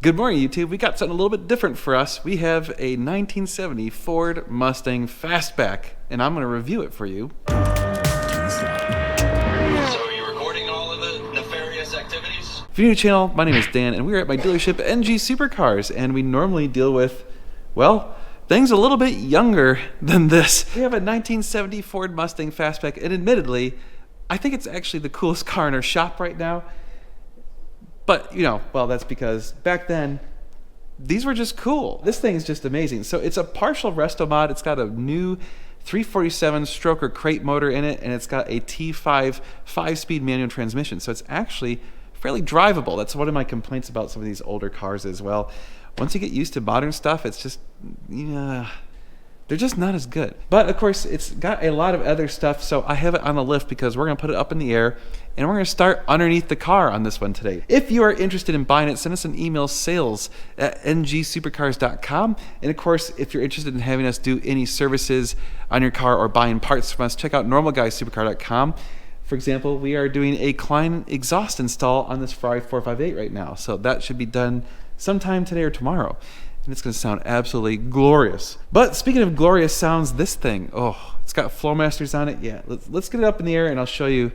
Good morning, YouTube. We got something a little bit different for us. We have a 1970 Ford Mustang Fastback, and I'm going to review it for you. So are you recording all of the nefarious activities? If you're new to the channel, my name is Dan, and we're at my dealership, NG Supercars, and we normally deal with, well, things a little bit younger than this. We have a 1970 Ford Mustang Fastback, and admittedly, I think it's actually the coolest car in our shop right now. But, you know, well, that's because back then, these were just cool. This thing is just amazing. So it's a partial Restomod. It's got a new 347 stroker crate motor in it, and it's got a T5 5-speed manual transmission. So it's actually fairly drivable. That's one of my complaints about some of these older cars as well. Once you get used to modern stuff, it's just, yeah, they're just not as good. But of course, it's got a lot of other stuff, so I have it on the lift because we're gonna put it up in the air and we're gonna start underneath the car on this one today. If you are interested in buying it, send us an email, sales@ngsupercars.com. And of course, if you're interested in having us do any services on your car or buying parts from us, check out normalguysupercar.com. For example, we are doing a Klein exhaust install on this Ferrari 458 right now. So that should be done sometime today or tomorrow. And it's going to sound absolutely glorious. But speaking of glorious sounds, this thing, oh, it's got Flowmasters on it. Yeah, let's get it up in the air and I'll show you,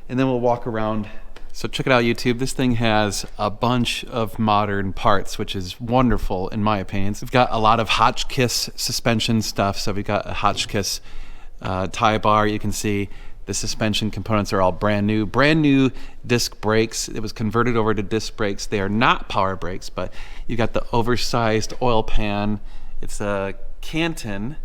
and then we'll walk around. So check it out, YouTube. This thing has a bunch of modern parts, which is wonderful in my opinion. We've got a lot of Hotchkis suspension stuff. So we've got a Hotchkis tie bar, you can see. The suspension components are all brand new disc brakes. It was converted over to disc brakes. They are not power brakes, but you got the oversized oil pan. It's a Canton,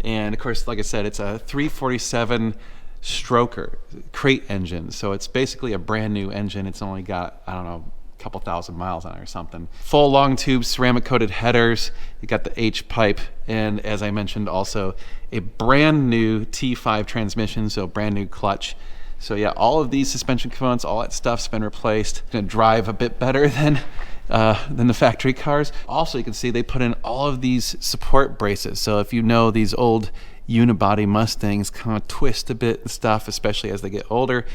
and of course, like I said, it's a 347 stroker crate engine. So it's basically a brand new engine. It's only got, I don't know, a couple thousand miles on it or something. Full long tube ceramic coated headers. You got the H pipe, and as I mentioned, also a brand new T5 transmission, so brand new clutch. So yeah, all of these suspension components, all that stuff's been replaced. It's gonna drive a bit better than the factory cars. Also, you can see they put in all of these support braces. So if you know, these old unibody Mustangs kind of twist a bit and stuff, especially as they get older.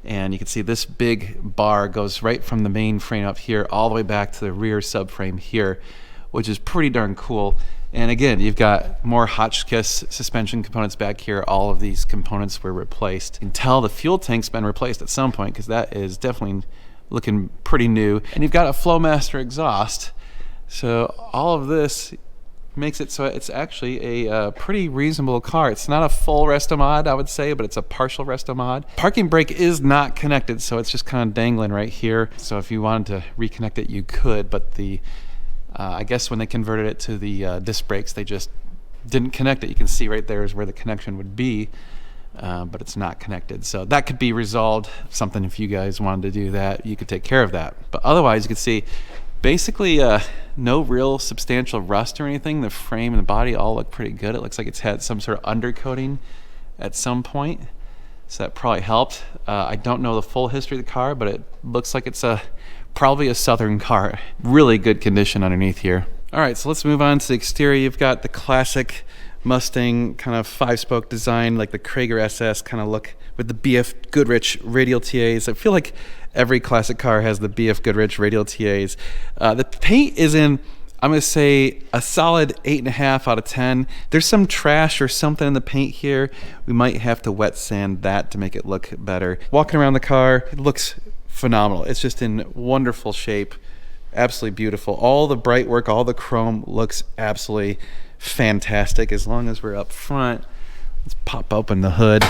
And you can see this big bar goes right from the main frame up here all the way back to the rear subframe here, which is pretty darn cool. And again, you've got more Hotchkiss suspension components back here. All of these components were replaced. You can tell the fuel tank's been replaced at some point because that is definitely looking pretty new. And you've got a Flowmaster exhaust. So all of this makes it so it's actually a pretty reasonable car. It's not a full Restomod, I would say, but it's a partial Restomod. Parking brake is not connected, so it's just kind of dangling right here. So if you wanted to reconnect it, you could, but the I guess when they converted it to the disc brakes, they just didn't connect it. You can see right there is where the connection would be, but it's not connected. So that could be resolved. Something if you guys wanted to do that, you could take care of that. But otherwise, you can see basically no real substantial rust or anything. The frame and the body all look pretty good. It looks like it's had some sort of undercoating at some point, so that probably helped. I don't know the full history of the car, but it looks like it's probably a Southern car. Really good condition underneath here. All right, so let's move on to the exterior. You've got the classic Mustang kind of 5-spoke design, like the Krager SS kind of look with the BF Goodrich radial TAs. I feel like every classic car has the BF Goodrich radial TAs. The paint is in, I'm going to say, a solid 8.5 out of 10. There's some trash or something in the paint here. We might have to wet sand that to make it look better. Walking around the car, it looks phenomenal. It's just in wonderful shape. Absolutely beautiful. All the bright work, all the chrome looks absolutely fantastic. As long as we're up front, let's pop open the hood.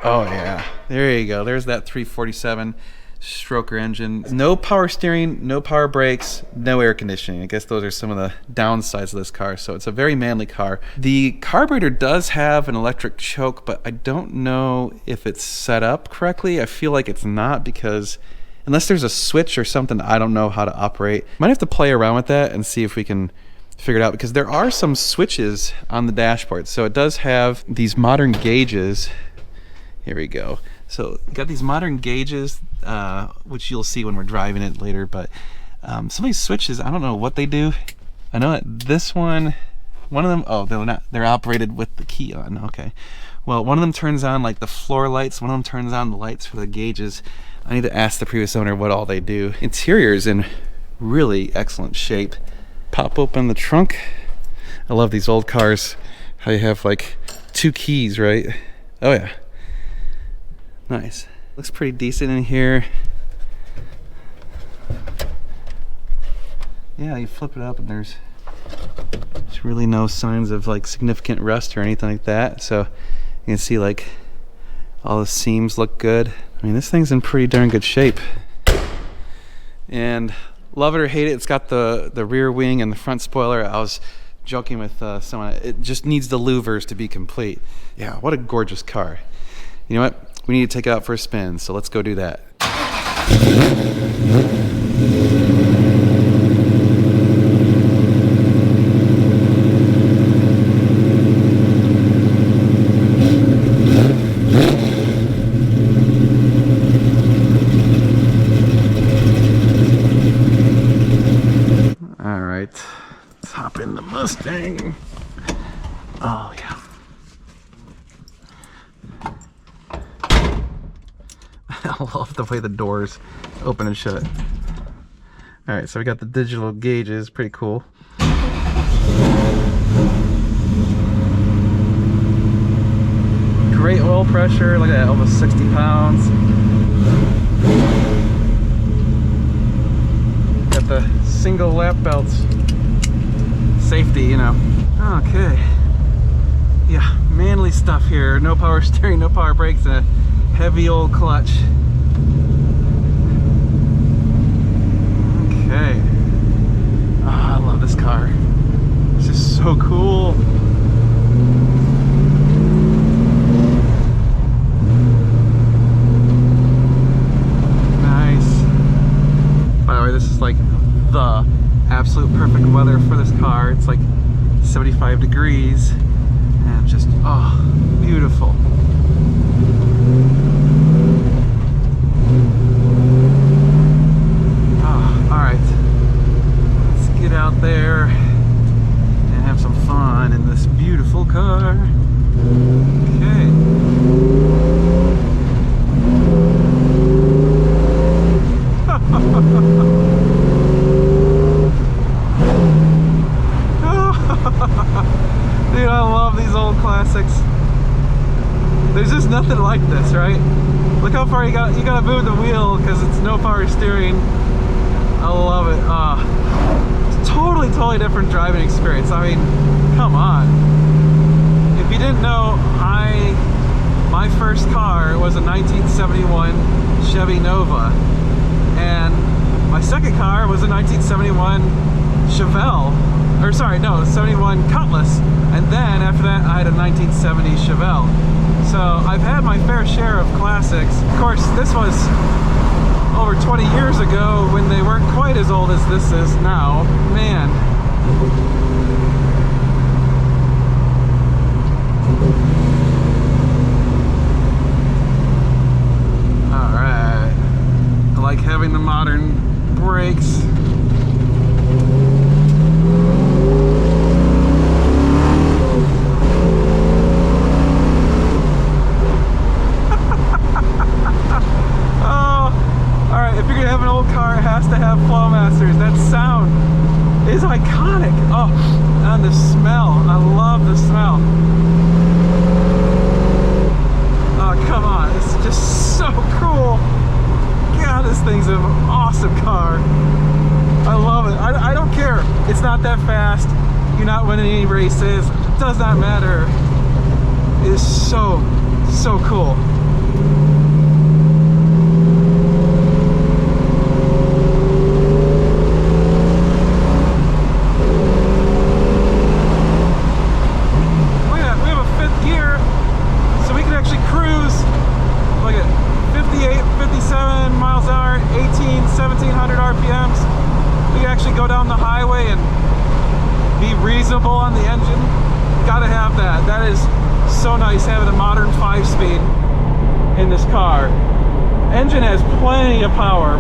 Oh yeah, there you go. There's that 347 stroker engine. No power steering, no power brakes, no air conditioning. I guess those are some of the downsides of this car. So it's a very manly car. The carburetor does have an electric choke, but I don't know if it's set up correctly. I feel like it's not, because unless there's a switch or something I don't know how to operate. Might have to play around with that and see if we can figure it out, because there are some switches on the dashboard. So it does have these modern gauges. Here we go. So you got these modern gauges, which you'll see when we're driving it later, but some of these switches, I don't know what they do. I know that this one of them, oh, they're not, they're operated with the key on, okay. Well, one of them turns on like the floor lights, one of them turns on the lights for the gauges. I need to ask the previous owner what all they do. Interior is in really excellent shape. Pop open the trunk. I love these old cars. How you have like 2 keys, right? Oh yeah. Nice. Looks pretty decent in here. Yeah, you flip it up and there's really no signs of like significant rust or anything like that. So you can see like all the seams look good. I mean, this thing's in pretty darn good shape. And love it or hate it, it's got the rear wing and the front spoiler. I was joking with someone, it just needs the louvers to be complete. Yeah, what a gorgeous car. You know what? We need to take it out for a spin, so let's go do that. All right, let's hop in the Mustang. Oh yeah. I love the way the doors open and shut. All right, so we got the digital gauges, pretty cool. Great oil pressure, look at that, almost 60 pounds. Got the single lap belts. Safety, you know. Okay. Yeah, manly stuff here. No power steering, no power brakes, and a heavy old clutch. Okay. Oh, I love this car. It's just so cool. Nice. By the way, this is like the absolute perfect weather for this car. It's like 75 degrees and just, oh, beautiful. Out there and have some fun in this beautiful car. Okay. Dude, I love these old classics. There's just nothing like this, right? Look how far you gotta move the wheel because it's no power steering. I love it. Totally different driving experience. I mean, come on. If you didn't know, my first car was a 1971 Chevy Nova, and my second car was a 1971 Chevelle, or sorry, no, 71 Cutlass, and then after that I had a 1970 Chevelle. So I've had my fair share of classics. Of course, this was over 20 years ago when they weren't quite as old as this is now. Man. Alright. I like having the modern brakes. If you're gonna have an old car, it has to have Flowmasters. That sound is iconic. Oh, and the smell. I love the smell. Oh, come on. It's just so cool. God, this thing's an awesome car. I love it. I don't care. It's not that fast. You're not winning any races. It does not matter. It is so cool. On the engine, gotta have that. That is so nice having a modern 5-speed in this car. Engine has plenty of power.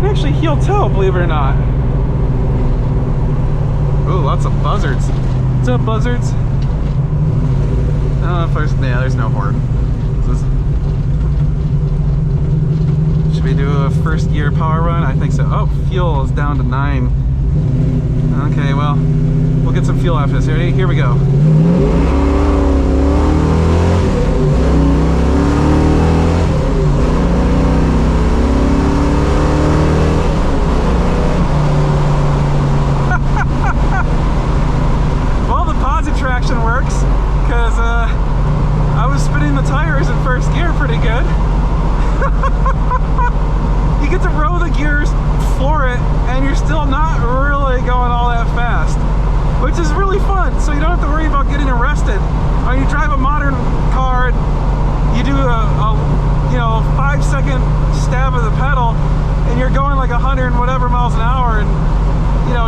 It actually heel toe, believe it or not. Ooh, lots of buzzards. What's up, buzzards? There's no horn. Should we do a first gear power run? I think so. Oh, fuel is down to 9. Okay, well, we'll get some fuel after this. Ready? Here we go. Well, the positive traction works because I was spinning the tires in first gear pretty good. You get to row the gears, floor it, and you're still not really going all that fast, which is really fun. So you don't have to worry about getting arrested. When you drive a modern car, you do a 5-second stab of the pedal, and you're going like 100 and whatever miles an hour, and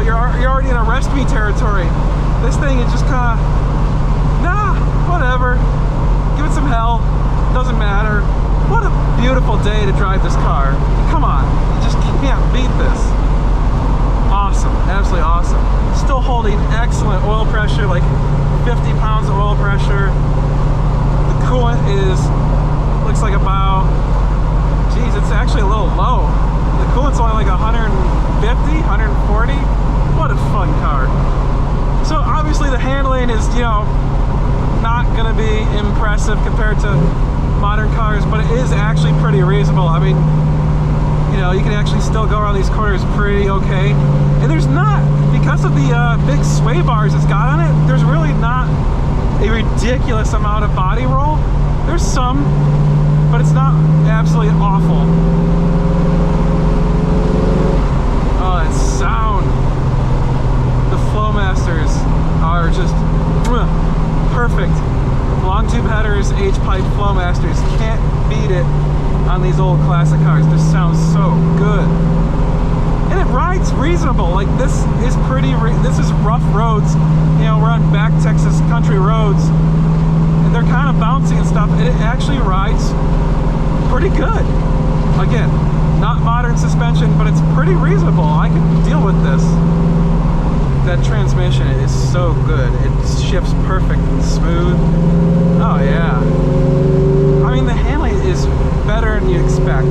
you're already in arrest me territory. This thing is just kind of, nah, whatever. Give it some hell. Doesn't matter. What a beautiful day to drive this car. Come on, you just can't beat this. Awesome, absolutely awesome. Still holding excellent oil pressure, like 50 pounds of oil pressure. The coolant looks like about, geez, it's actually a little low. The coolant's only like 150, 140. What a fun car. So obviously the handling is, not gonna be impressive compared to modern cars, but it is actually pretty reasonable. I mean, you can actually still go around these corners pretty okay. And there's not, because of the big sway bars it's got on it, there's really not a ridiculous amount of body roll. There's some, but it's not absolutely awful. Oh, that sound. The Flowmasters are just perfect. Long tube headers, H-pipe Flowmasters, can't beat it on these old classic cars. This sounds so good. And it rides reasonable. Like this is this is rough roads. We're on back Texas country roads, and they're kind of bouncy and stuff, and it actually rides pretty good. Again, not modern suspension, but it's pretty reasonable. I can deal with this. That transmission is so good. It shifts perfect and smooth. Oh yeah. I mean, the handling is better than you expect.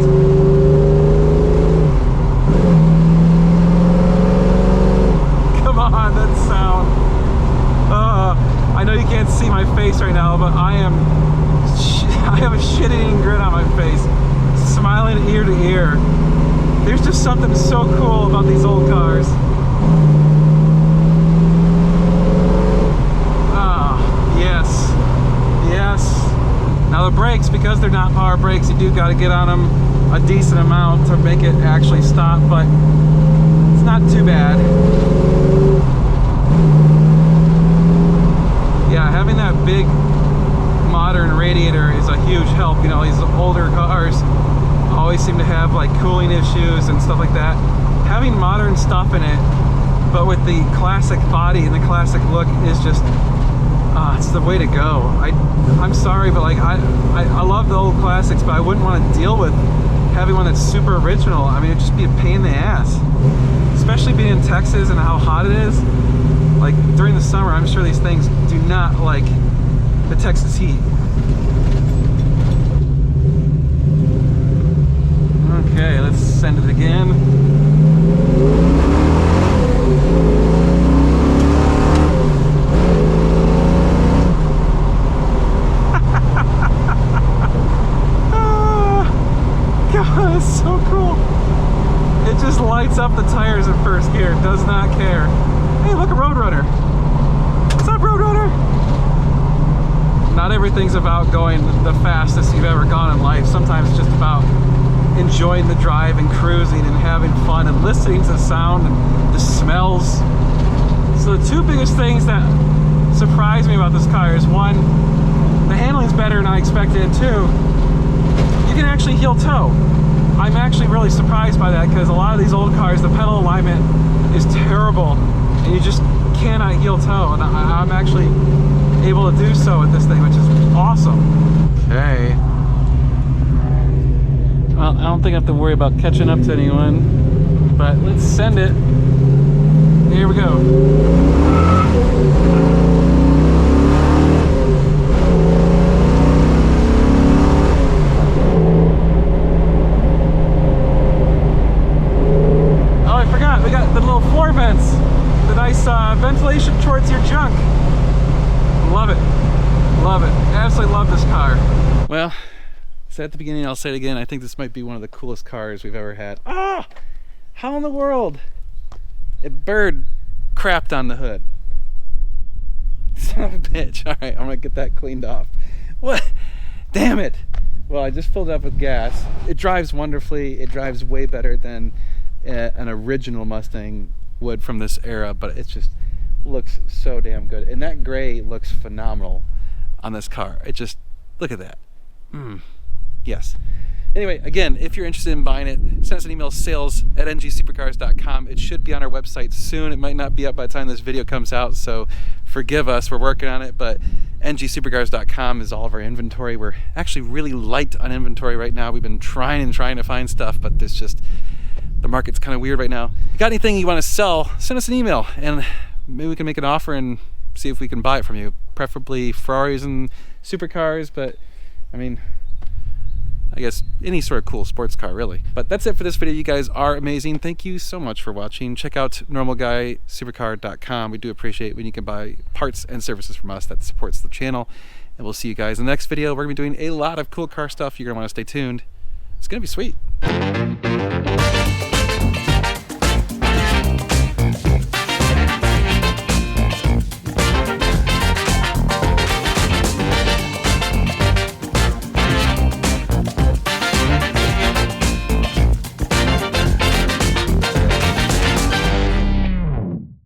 Come on, that sound. I know you can't see my face right now, but I have a shit-eating grin on my face, smiling ear to ear. There's just something so cool about these old cars. Now the brakes, because they're not power brakes, you do got to get on them a decent amount to make it actually stop, but it's not too bad. Yeah, having that big modern radiator is a huge help. These older cars always seem to have like cooling issues and stuff like that. Having modern stuff in it, but with the classic body and the classic look, is just it's the way to go. I'm sorry, but like I love the old classics, but I wouldn't want to deal with having one that's super original. I mean, it'd just be a pain in the ass, especially being in Texas and how hot it is. Like during the summer, I'm sure these things do not like the Texas heat. Okay, let's send it again. It's so cool. It just lights up the tires in first gear. It does not care. Hey, look, a Roadrunner. What's up, Roadrunner? Not everything's about going the fastest you've ever gone in life. Sometimes it's just about enjoying the drive and cruising and having fun and listening to the sound and the smells. So the two biggest things that surprised me about this car is, one, the handling's better than I expected, and two, you can actually heel toe. I'm actually really surprised by that, because a lot of these old cars, the pedal alignment is terrible and you just cannot heel toe, and I'm actually able to do so with this thing, which is awesome. Okay. Well, I don't think I have to worry about catching up to anyone, but let's send it. Here we go. nice ventilation towards your junk. Love it. Love it. Absolutely love this car. Well, I said at the beginning, I'll say it again, I think this might be one of the coolest cars we've ever had. Ah! How in the world? A bird crapped on the hood. Son of a bitch. Alright, I'm gonna get that cleaned off. What? Damn it! Well, I just filled it up with gas. It drives wonderfully. It drives way better than an original Mustang would from this era, but it just looks so damn good. And that gray looks phenomenal on this car. It just, look at that. Yes. Anyway, again, if you're interested in buying it, send us an email, sales@ngsupercars.com. It should be on our website soon. It might not be up by the time this video comes out, so forgive us. We're working on it, but ngsupercars.com is all of our inventory. We're actually really light on inventory right now. We've been trying to find stuff, but there's just, the market's kind of weird right now. If you got anything you want to sell, send us an email, and maybe we can make an offer and see if we can buy it from you. Preferably Ferraris and supercars, but I mean, I guess any sort of cool sports car, really. But that's it for this video. You guys are amazing. Thank you so much for watching. Check out normalguysupercar.com. We do appreciate when you can buy parts and services from us. That supports the channel. And we'll see you guys in the next video. We're going to be doing a lot of cool car stuff. You're going to want to stay tuned. It's going to be sweet.